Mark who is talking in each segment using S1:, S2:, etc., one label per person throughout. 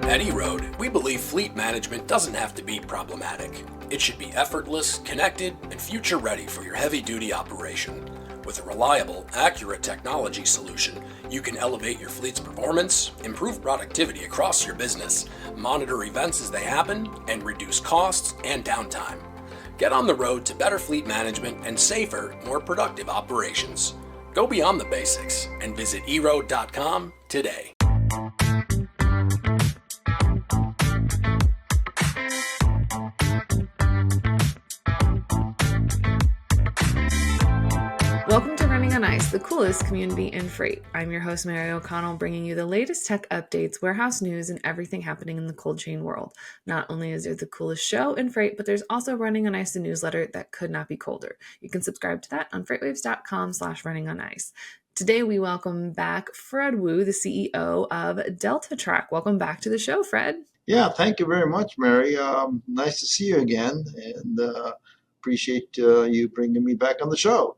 S1: At E-Road, we believe fleet management doesn't have to be problematic. It should be effortless, connected, and future-ready for your heavy-duty operation. With a reliable, accurate technology solution, you can elevate your fleet's performance, improve productivity across your business, monitor events as they happen, and reduce costs and downtime. Get on the road to better fleet management and safer, more productive operations. Go beyond the basics and visit eroad.com today.
S2: Welcome to Running on Ice, the coolest community in freight. I'm your host, Mary O'Connell, bringing you the latest tech updates, warehouse news, and everything happening in the cold chain world. Not only is there the coolest show in freight, but there's also Running on Ice, the newsletter that could not be colder. You can subscribe to that on freightwaves.com/runningonIce. Today, we welcome back Fred Wu, the CEO of Delta Track. Welcome back to the show, Fred.
S3: Yeah, thank you very much, Mary. Nice to see you again, and appreciate you bringing me back on the show.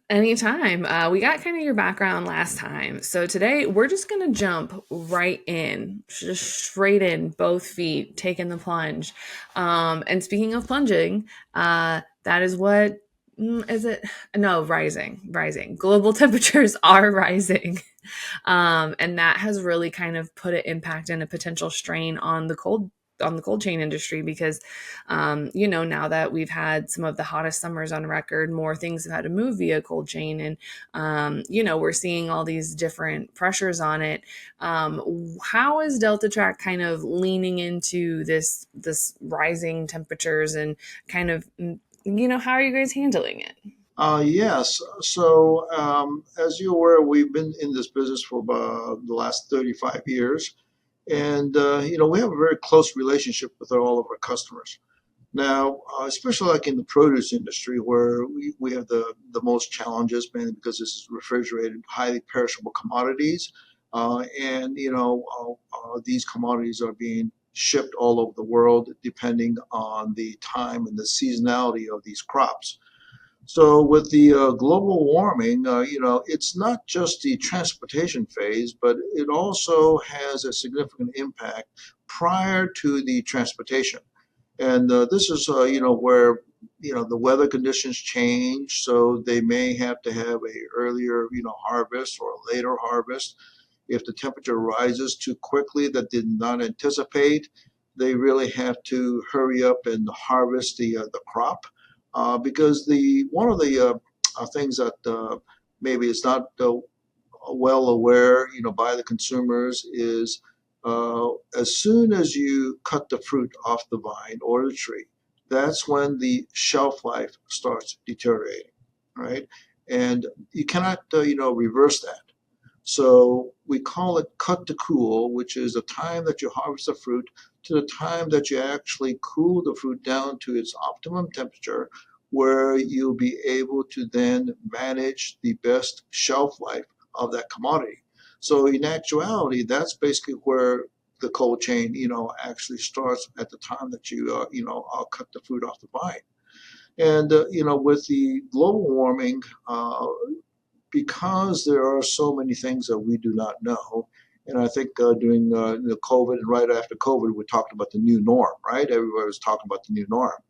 S2: Anytime. We got kind of your background last time. So today we're just going to jump right in, just straight in, both feet, taking the plunge. And speaking of plunging, that is what, is it? No, rising. Global temperatures are rising. And that has really kind of put an impact and a potential strain on the cold chain industry because, now that we've had some of the hottest summers on record, more things have had to move via cold chain. And, we're seeing all these different pressures on it. How is Delta Track kind of leaning into this rising temperatures and kind of, how are you guys handling it?
S3: Yes. So, as you're aware, we've been in this business for about the last 35 years. And, we have a very close relationship with all of our customers. Now, especially like in the produce industry where we have the most challenges, mainly because this is refrigerated, highly perishable commodities. These commodities are being shipped all over the world depending on the time and the seasonality of these crops. So with the global warming, it's not just the transportation phase, but it also has a significant impact prior to the transportation. And this is, where, the weather conditions change. So they may have to have a earlier, harvest or a later harvest. If the temperature rises too quickly that did not anticipate, they really have to hurry up and harvest the crop. Because one of the things that maybe is not well aware, by the consumers is as soon as you cut the fruit off the vine or the tree, that's when the shelf life starts deteriorating, right? And you cannot, reverse that. So we call it cut to cool, which is the time that you harvest the fruit to the time that you actually cool the fruit down to its optimum temperature, where you'll be able to then manage the best shelf life of that commodity. So in actuality, that's basically where the cold chain, actually starts at the time that you, cut the fruit off the vine. And, with the global warming, because there are so many things that we do not know. And I think during the COVID and right after COVID, we talked about the new norm, right? Everybody was talking about the new norm.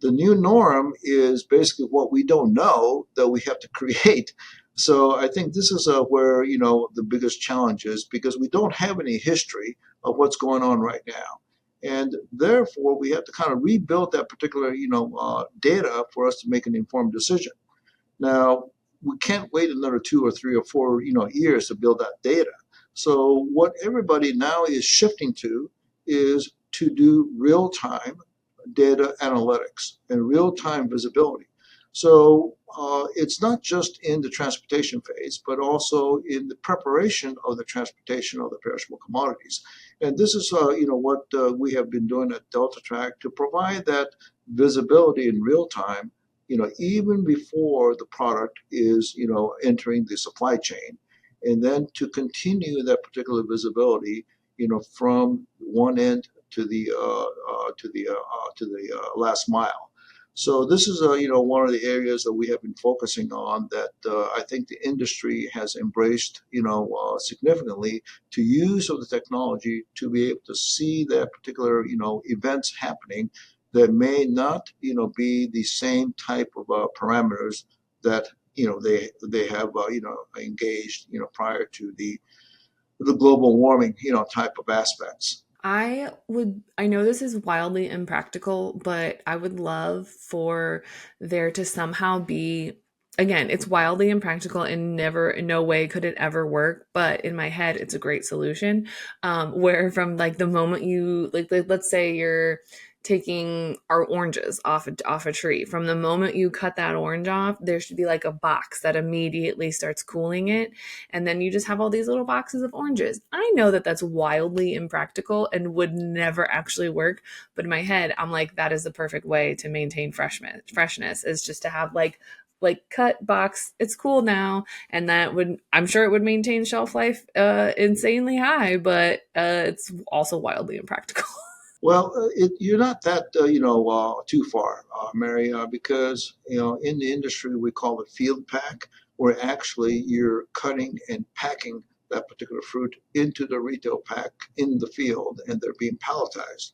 S3: The new norm is basically what we don't know that we have to create. So I think this is where, the biggest challenge is because we don't have any history of what's going on right now. And therefore, we have to kind of rebuild that particular, data for us to make an informed decision. Now, we can't wait another 2 or 3 or 4, years to build that data. So what everybody now is shifting to is to do real-time data analytics and real-time visibility. So it's not just in the transportation phase, but also in the preparation of the transportation of the perishable commodities. And this is, what we have been doing at Delta Track to provide that visibility in real time, even before the product is, entering the supply chain, and then to continue that particular visibility, from one end to the last mile. So this is one of the areas that we have been focusing on that I think the industry has embraced significantly to use of the technology to be able to see that particular events happening that may not be the same type of parameters that they have engaged prior to the global warming type of aspects.
S2: I know this is wildly impractical, but I would love for there to somehow be, again, it's wildly impractical and never, in no way could it ever work, but in my head, it's a great solution. Where from like the moment you, let's say you're taking our oranges off a tree. From the moment you cut that orange off, there should be like a box that immediately starts cooling it, and then you just have all these little boxes of oranges. I know that that's wildly impractical and would never actually work, but in my head, I'm like, that is the perfect way to maintain freshness is just to have like cut box. It's cool now, and that would, I'm sure it would maintain shelf life insanely high, but it's also wildly impractical.
S3: Well, you're not that too far, Mary, because in the industry we call it field pack, where actually you're cutting and packing that particular fruit into the retail pack in the field, and they're being palletized.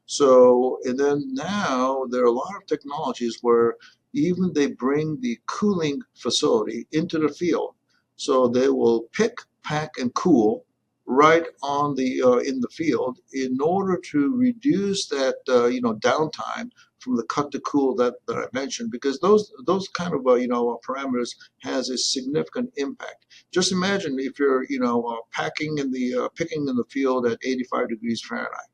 S3: So, and then now there are a lot of technologies where even they bring the cooling facility into the field. So they will pick, pack, and cool right on the in the field in order to reduce that downtime from the cut to cool that I mentioned, because those kind of parameters has a significant impact. Just imagine if you're packing in the picking in the field at 85 degrees Fahrenheit.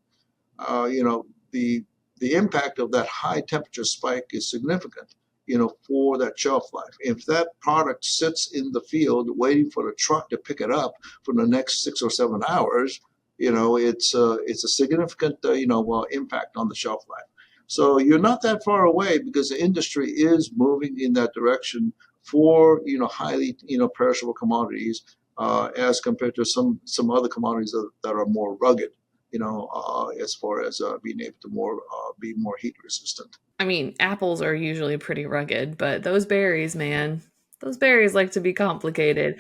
S3: Uh, you know the the impact of that high temperature spike is significant for that shelf life. If that product sits in the field waiting for the truck to pick it up for the next 6 or 7 hours, it's a significant impact on the shelf life. So you're not that far away, because the industry is moving in that direction for highly perishable commodities, as compared to some other commodities that are more rugged, as far as being able to be more heat resistant.
S2: I mean, apples are usually pretty rugged, but those berries, man, those berries like to be complicated.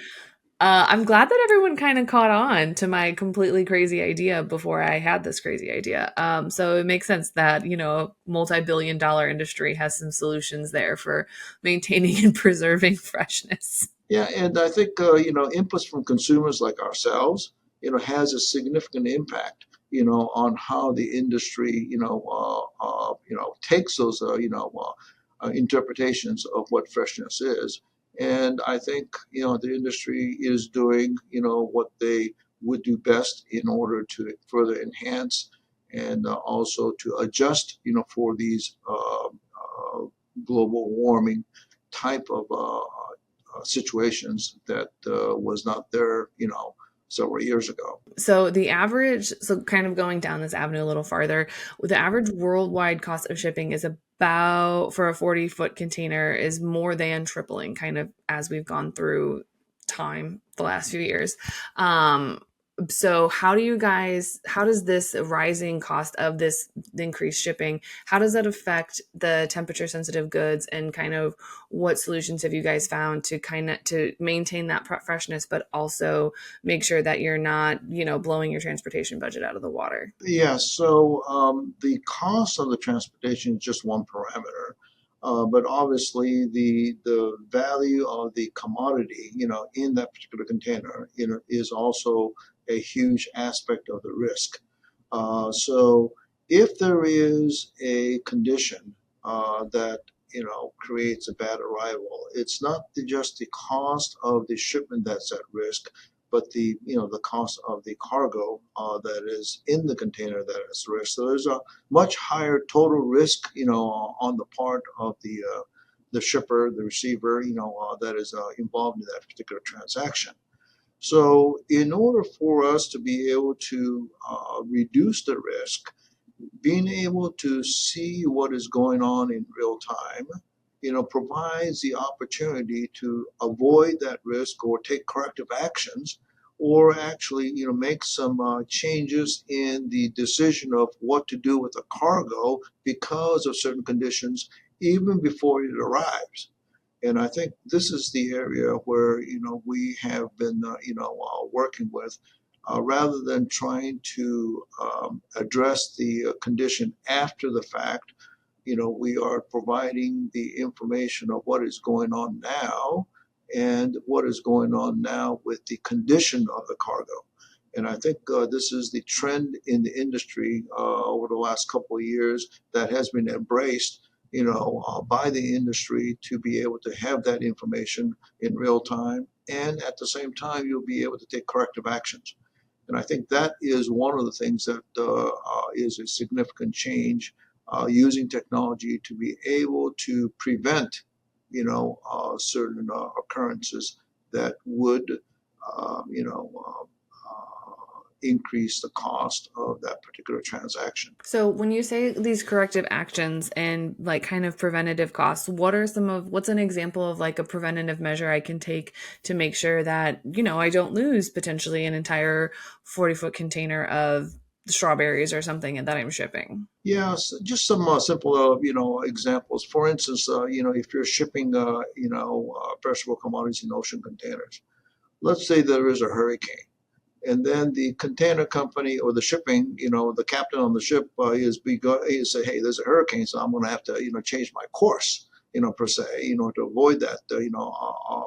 S2: I'm glad that everyone kind of caught on to my completely crazy idea before I had this crazy idea. So it makes sense that, a multi-billion dollar industry has some solutions there for maintaining and preserving freshness.
S3: Yeah, and I think inputs from consumers like ourselves, has a significant impact, on how the industry, takes those, interpretations of what freshness is. And I think the industry is doing what they would do best in order to further enhance and also to adjust for these global warming type of situations that was not there, several years ago.
S2: So the average, so kind of going down this avenue a little farther, the average worldwide cost of shipping is about, for a 40-foot container, is more than tripling kind of as we've gone through time the last few years. So how does this rising cost of this increased shipping, how does that affect the temperature sensitive goods, and kind of what solutions have you guys found to kind of to maintain that freshness, but also make sure that you're not, blowing your transportation budget out of the water?
S3: Yeah, so the cost of the transportation is just one parameter. But obviously the value of the commodity, in that particular container, is also a huge aspect of the risk. So if there is a condition that creates a bad arrival, it's not just the cost of the shipment that's at risk, but the cost of the cargo that is in the container that is risk. So there's a much higher total risk, on the part of the shipper, the receiver, that is involved in that particular transaction. So, in order for us to be able to reduce the risk, being able to see what is going on in real time, provides the opportunity to avoid that risk or take corrective actions, or actually, make some changes in the decision of what to do with the cargo because of certain conditions even before it arrives. And I think this is the area where, we have been, working with, rather than trying to address the condition after the fact. We are providing the information of what is going on now and what is going on now with the condition of the cargo. And I think this is the trend in the industry over the last couple of years that has been embraced, by the industry to be able to have that information in real time. And at the same time, you'll be able to take corrective actions. And I think that is one of the things that is a significant change, using technology to be able to prevent, certain occurrences that would, increase the cost of that particular transaction.
S2: So when you say these corrective actions and like kind of preventative costs, what's an example of like a preventative measure I can take to make sure that, I don't lose potentially an entire 40-foot container of strawberries or something that I'm shipping?
S3: Yes, just some simple, examples. For instance, if you're shipping, perishable commodities in ocean containers, let's say there is a hurricane, and then the container company or the shipping, the captain on the ship is say, hey, there's a hurricane, so I'm going to have to, change my course, per se, to avoid that,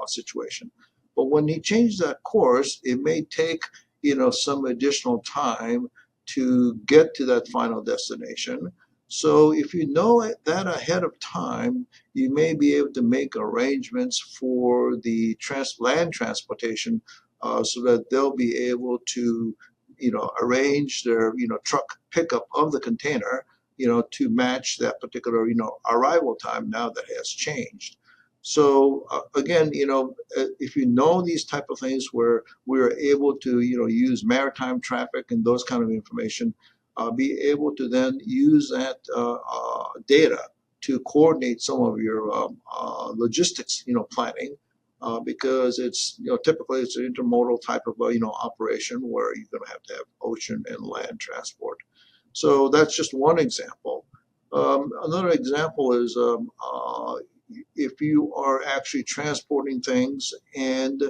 S3: situation. But when he changed that course, it may take, some additional time to get to that final destination. So if you know that ahead of time, you may be able to make arrangements for the land transportation, so that they'll be able to, arrange their, truck pickup of the container, to match that particular, arrival time now that has changed. So again, if you know these type of things where we're able to, use maritime traffic and those kind of information, be able to then use that data to coordinate some of your logistics, planning, because it's, typically it's an intermodal type of operation where you're going to have ocean and land transport. So that's just one example. Another example is, if you are actually transporting things, and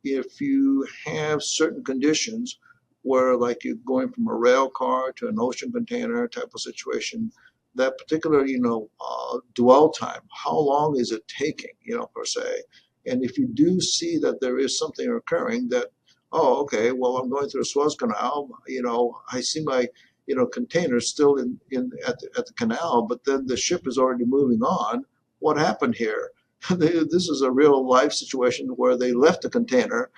S3: if you have certain conditions where, like, you're going from a rail car to an ocean container type of situation, that particular, dwell time, how long is it taking, per se? And if you do see that there is something occurring that, oh, okay, well, I'm going through the Suez Canal, I see my, container still at the canal, but then the ship is already moving on. What happened here? This is a real life situation where they left the container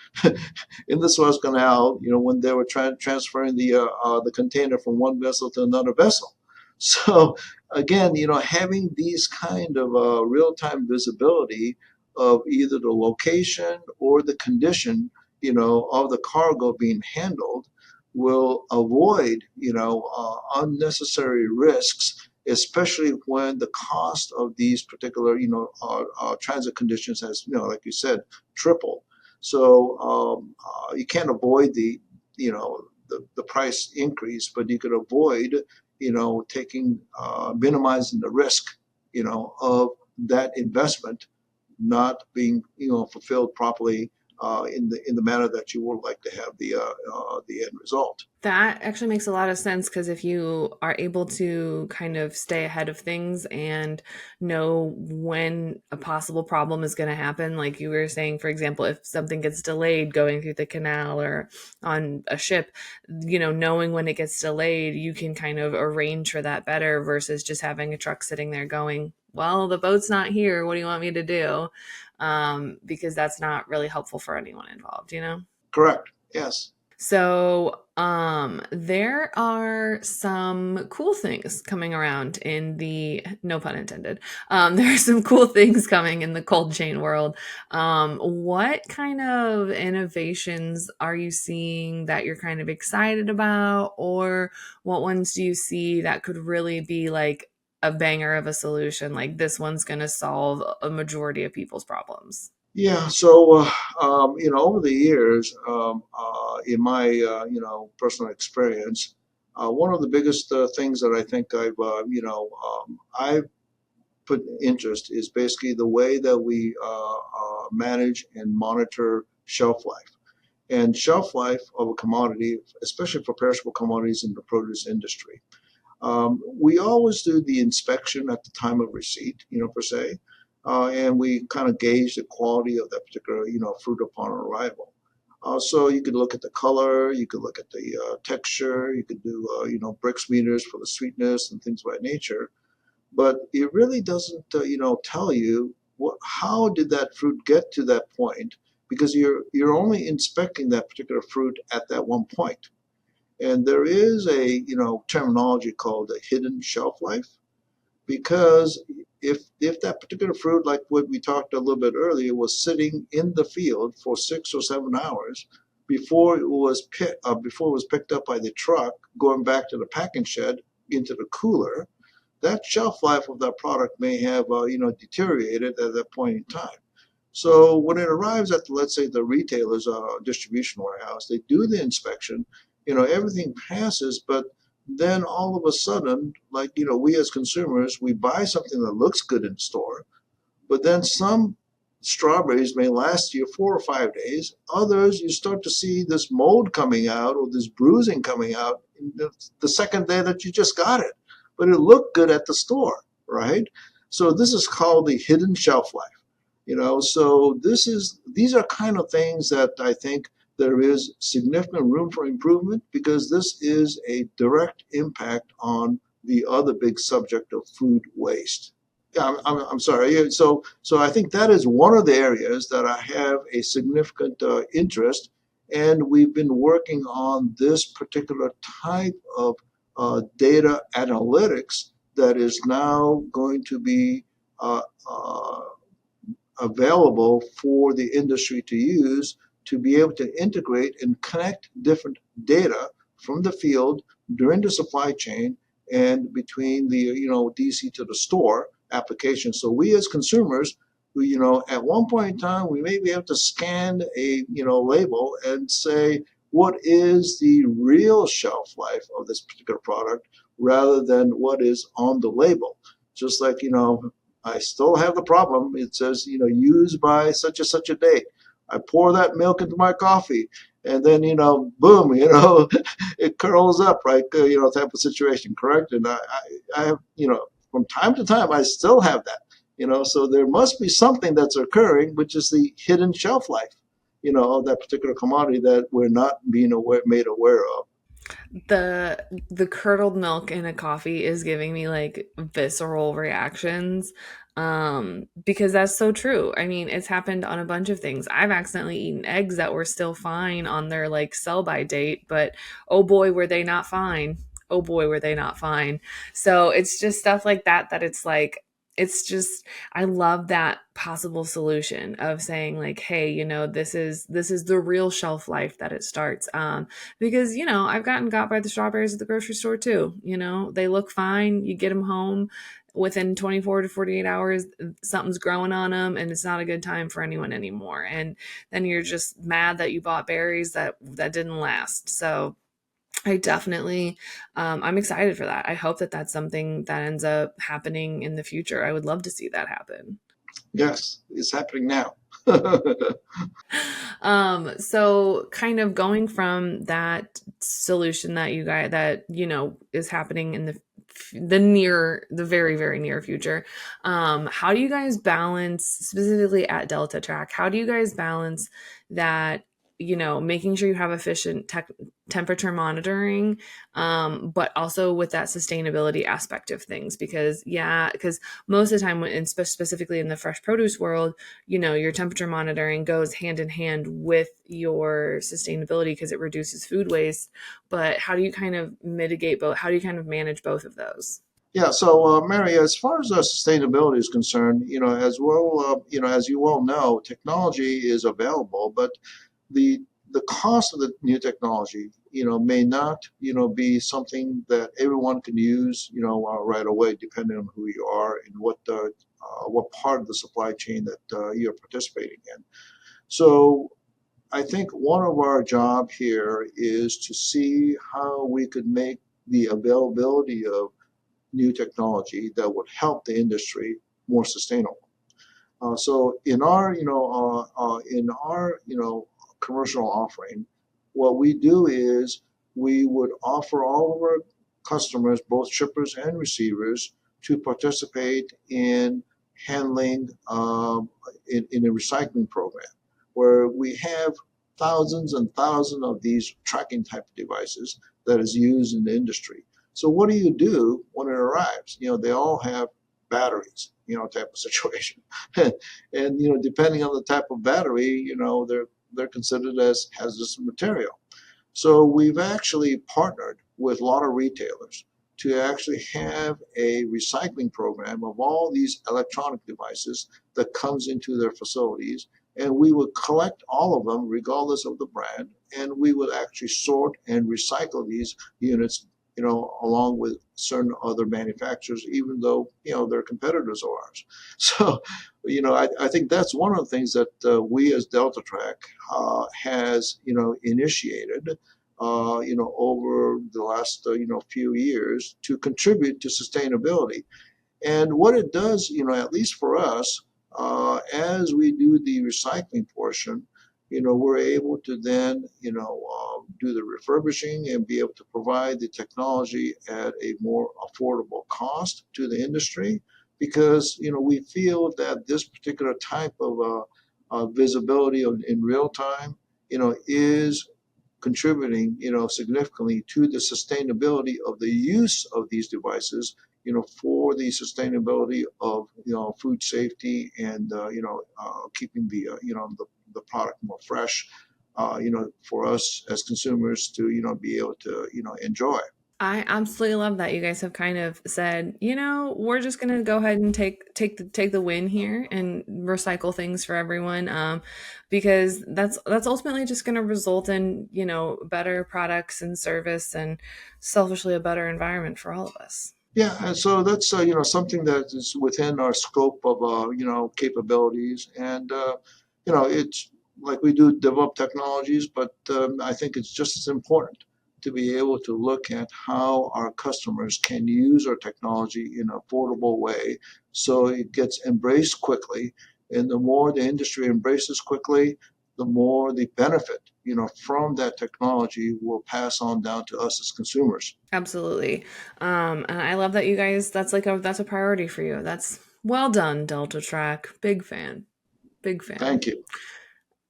S3: in the Suez Canal, when they were transferring the container from one vessel to another vessel. So again, having these kind of real-time visibility of either the location or the condition, of the cargo being handled will avoid, unnecessary risks, especially when the cost of these particular, transit conditions has, like you said, tripled. So you can't avoid the price increase, but you could avoid, taking, minimizing the risk, of that investment not being, fulfilled properly, in the manner that you would like to have the end result.
S2: That actually makes a lot of sense because if you are able to kind of stay ahead of things and know when a possible problem is going to happen, like you were saying, for example, if something gets delayed going through the canal or on a ship, knowing when it gets delayed, you can kind of arrange for that better versus just having a truck sitting there going, well, the boat's not here. What do you want me to do? Because that's not really helpful for anyone involved.
S3: Correct. Yes.
S2: So, there are some cool things coming around in the, no pun intended. There are some cool things coming in the cold chain world. What kind of innovations are you seeing that you're kind of excited about, or what ones do you see that could really be like a banger of a solution? Like this one's going to solve a majority of people's problems.
S3: Yeah, so over the years, in my personal experience, one of the biggest things that I think I've put interest is basically the way that we manage and monitor shelf life. And shelf life of a commodity, especially for perishable commodities in the produce industry. We always do the inspection at the time of receipt, per se, and we kind of gauge the quality of that particular, fruit upon arrival. So you could look at the color, you could look at the texture, you could do, Brix meters for the sweetness and things of that nature. But it really doesn't, tell you how did that fruit get to that point, because you're only inspecting that particular fruit at that one point. And there is a, terminology called a hidden shelf life, because if that particular fruit, like what we talked a little bit earlier, was sitting in the field for 6 or 7 hours before it was picked up by the truck, going back to the packing shed into the cooler, that shelf life of that product may have, deteriorated at that point in time. So when it arrives at, let's say, the retailer's distribution warehouse, they do the inspection, everything passes, but then all of a sudden, like, we as consumers, we buy something that looks good in store, but then some strawberries may last you 4 or 5 days. Others, you start to see this mold coming out or this bruising coming out the second day that you just got it. But it looked good at the store, right? So this is called the hidden shelf life. So these are kind of things that I think there is significant room for improvement, because this is a direct impact on the other big subject of food waste. Yeah, I'm sorry. Yeah, so I think that is one of the areas that I have a significant interest, and we've been working on this particular type of data analytics that is now going to be uh, uh, available for the industry to use, to be able to integrate and connect different data from the field during the supply chain and between the, DC to the store application. So we as consumers, at one point in time, we may be able to scan a, label and say, what is the real shelf life of this particular product, rather than what is on the label. Just like, I still have the problem. It says, used by such and such a date. I pour that milk into my coffee, and then, boom, it curls up, right? Type of situation, correct? And I have, from time to time, I still have that, so there must be something that's occurring, which is the hidden shelf life, of that particular commodity that we're not being made aware of.
S2: The curdled milk in a coffee is giving me like visceral reactions, because that's so true. I mean, it's happened on a bunch of things. I've accidentally eaten eggs that were still fine on their like sell by date, but oh boy were they not fine. Oh boy were they not fine. So it's just stuff like that, that it's like, it's just, I love that possible solution of saying like, hey, this is the real shelf life that it starts. Because I've gotten got by the strawberries at the grocery store too. They look fine, you get them home within 24 to 48 hours, something's growing on them, and it's not a good time for anyone anymore, and then you're just mad that you bought berries that didn't last. So I definitely, I'm excited for that. I hope that that's something that ends up happening in the future. I would love to see that happen.
S3: Yes, it's happening now.
S2: So kind of going from that solution that you guys that is happening in the very very near future, how do you guys balance, specifically at Delta Track, how do you guys balance that, making sure you have efficient temperature monitoring, but also with that sustainability aspect of things? Because most of the time, specifically in the fresh produce world, your temperature monitoring goes hand in hand with your sustainability because it reduces food waste. But how do you kind of mitigate both? How do you kind of manage both of those?
S3: Yeah, so Mary, as far as sustainability is concerned, as well, as you well know, technology is available, but the the cost of the new technology, may not, be something that everyone can use, right away, depending on who you are and what part of the supply chain that you're participating in. So I think one of our job here is to see how we could make the availability of new technology that would help the industry more sustainable. So in our commercial offering, what we do is we would offer all of our customers, both shippers and receivers, to participate in handling in a recycling program where we have thousands and thousands of these tracking type devices that is used in the industry. So what do you do when it arrives? They all have batteries, type of situation. And depending on the type of battery, they're considered as hazardous material. So we've actually partnered with a lot of retailers to actually have a recycling program of all these electronic devices that comes into their facilities. And we would collect all of them regardless of the brand, and we would actually sort and recycle these units, along with certain other manufacturers, even though, they're competitors of ours. So, I think that's one of the things that we as Delta Track has, initiated, over the last, few years to contribute to sustainability. And what it does, at least for us, as we do the recycling portion, we're able to then, do the refurbishing and be able to provide the technology at a more affordable cost to the industry, because, we feel that this particular type of visibility in real time, is contributing, significantly to the sustainability of the use of these devices, for the sustainability of, food safety and, keeping the product more fresh, for us as consumers to, be able to, enjoy.
S2: I absolutely love that you guys have kind of said, we're just gonna go ahead and take the win here and recycle things for everyone, because that's ultimately just gonna result in better products and service, and selfishly a better environment for all of us.
S3: Yeah, and so that's something that is within our scope of capabilities, and it's like we do develop technologies, but I think it's just as important to be able to look at how our customers can use our technology in an affordable way, so it gets embraced quickly. And the more the industry embraces quickly, the more the benefit from that technology will pass on down to us as consumers.
S2: Absolutely. And I love that you guys, that's a priority for you. That's well done, Delta Track. Big fan. Big fan.
S3: Thank you.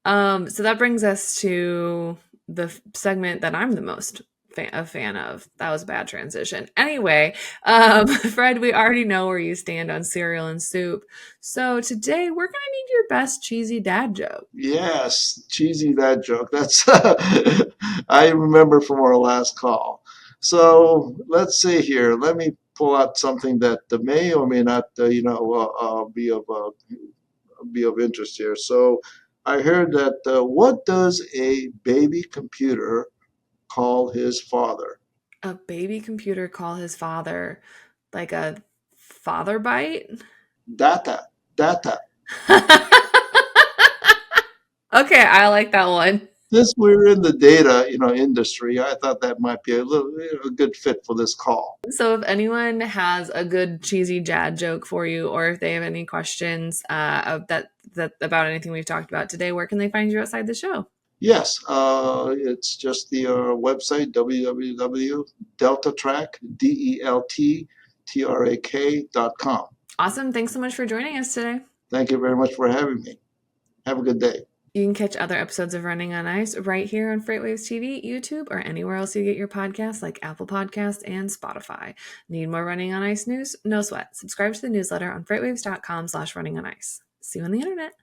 S2: So that brings us to the segment that I'm the most a fan of. That was a bad transition. Anyway, Fred, we already know where you stand on cereal and soup. So today we're gonna need your best cheesy dad joke.
S3: Yes, cheesy that joke. That's I remember from our last call. So let's see here. Let me pull out something that may or may not, be of interest here. So I heard that what does a baby computer call his father?
S2: A baby computer call his father like a father bite?
S3: Data, data.
S2: Okay, I like that one.
S3: Since we're in the data, industry, I thought that might be a good fit for this call.
S2: So if anyone has a good cheesy dad joke for you, or if they have any questions of that about anything we've talked about today, where can they find you outside the show?
S3: Yes, it's just the website www.deltatrak.com.
S2: Awesome. Thanks so much for joining us today.
S3: Thank you very much for having me. Have a good day.
S2: You can catch other episodes of Running on Ice right here on FreightWaves TV, YouTube, or anywhere else you get your podcasts like Apple Podcasts and Spotify. Need more Running on Ice news? No sweat. Subscribe to the newsletter on freightwaves.com/runningonIce. See you on the internet.